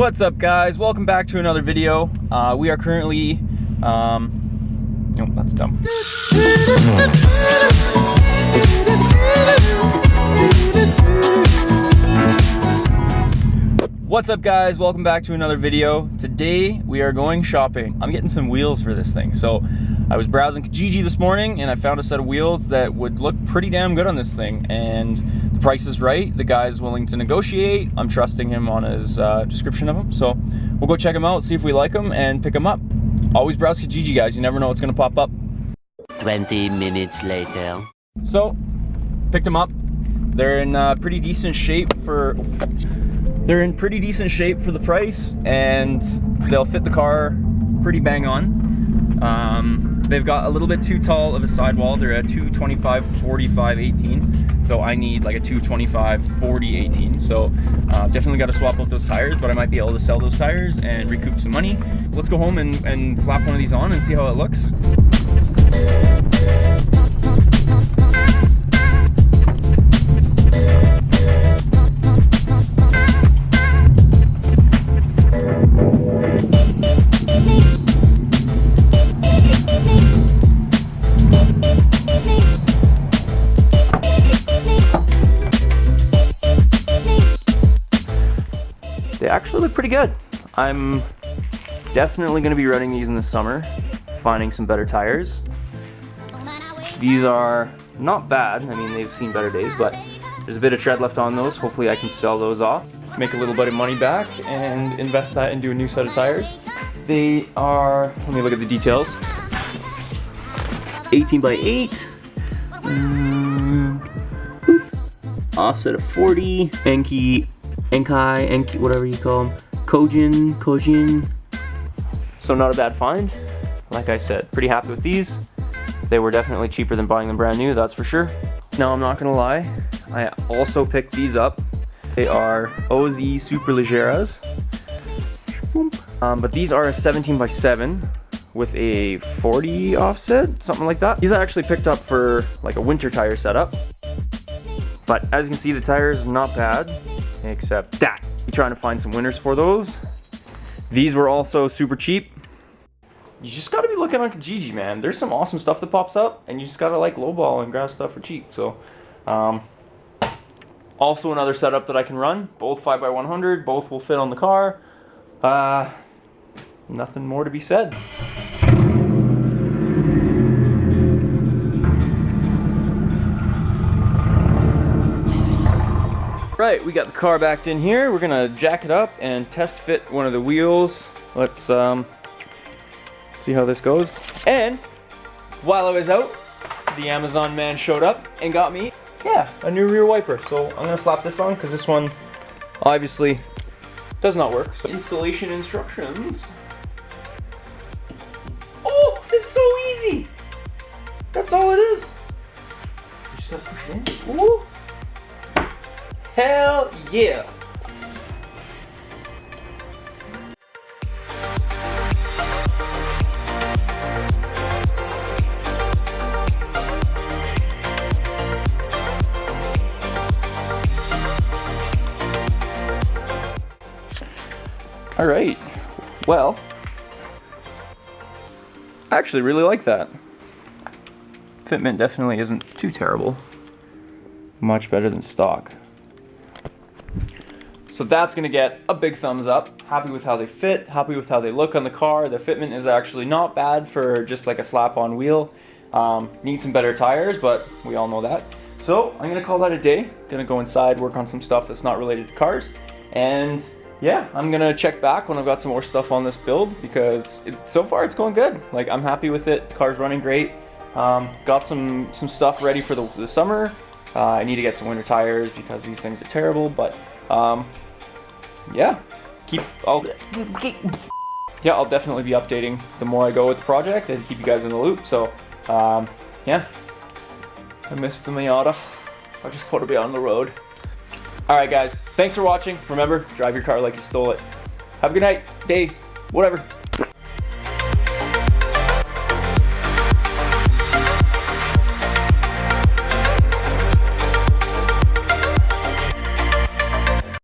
What's up, guys? Welcome back to another video. We are currently nope, that's dumb. What's up, guys? Welcome back to another video. Today we are going shopping. I'm getting some wheels for this thing. So I was browsing Kijiji this morning and I found a set of wheels that would look pretty damn good on this thing, and the price is right. The guy's willing to negotiate. I'm trusting him on his description of them, so we'll go check them out, see if we like them, and pick them up. Always browse Kijiji, guys. You never know what's gonna pop up. 20 minutes later. So picked them up. They're in pretty decent shape for the price, and they'll fit the car pretty bang on. They've got a little bit too tall of a sidewall. They're a 225 45 18, so I need like a 225 40 18. So definitely got to swap out those tires, but I might be able to sell those tires and recoup some money. Let's go home and slap one of these on and see how it looks. They actually look pretty good. I'm definitely going to be running these in the summer, finding some better tires. These are not bad. I mean, they've seen better days, but there's a bit of tread left on those. Hopefully I can sell those off, make a little bit of money back, and invest that into a new set of tires. They are, let me look at the details. 18 by 8. Offset of 40. ENKEI'S, whatever you call them. Kojin. So not a bad find. Like I said, pretty happy with these. They were definitely cheaper than buying them brand new, that's for sure. Now, I'm not gonna lie, I also picked these up. They are OZ Superligeras. But these are a 17 by 7 with a 40 offset, something like that. These I actually picked up for like a winter tire setup. But as you can see, the tires not bad, except that. You're trying to find some winners for those. These were also super cheap. You just gotta be looking on Kijiji, man. There's some awesome stuff that pops up, and you just gotta like lowball and grab stuff for cheap. So, also another setup that I can run. Both 5x100, both will fit on the car. Nothing more to be said. Right, we got the car backed in here. We're gonna jack it up and test fit one of the wheels. Let's see how this goes. And while I was out, the Amazon man showed up and got me, a new rear wiper. So I'm gonna slap this on because this one obviously does not work. So installation instructions. Oh, this is so easy. That's all it is. You just gotta push it in. Ooh. Hell yeah! All right, well, I actually really like that. Fitment definitely isn't too terrible. Much better than stock. So that's gonna get a big thumbs up. Happy with how they fit, happy with how they look on the car. The fitment is actually not bad for just like a slap-on wheel. Need some better tires, but we all know that. So I'm gonna call that a day. Gonna go inside, work on some stuff that's not related to cars. And yeah, I'm gonna check back when I've got some more stuff on this build, because so far it's going good. Like, I'm happy with it, the car's running great. Got some stuff ready for the summer. I need to get some winter tires because these things are terrible, but yeah, I'll definitely be updating the more I go with the project and keep you guys in the loop. So, yeah, I miss the Miata. I just want to be on the road. All right, guys, thanks for watching. Remember, drive your car like you stole it. Have a good night, day, whatever.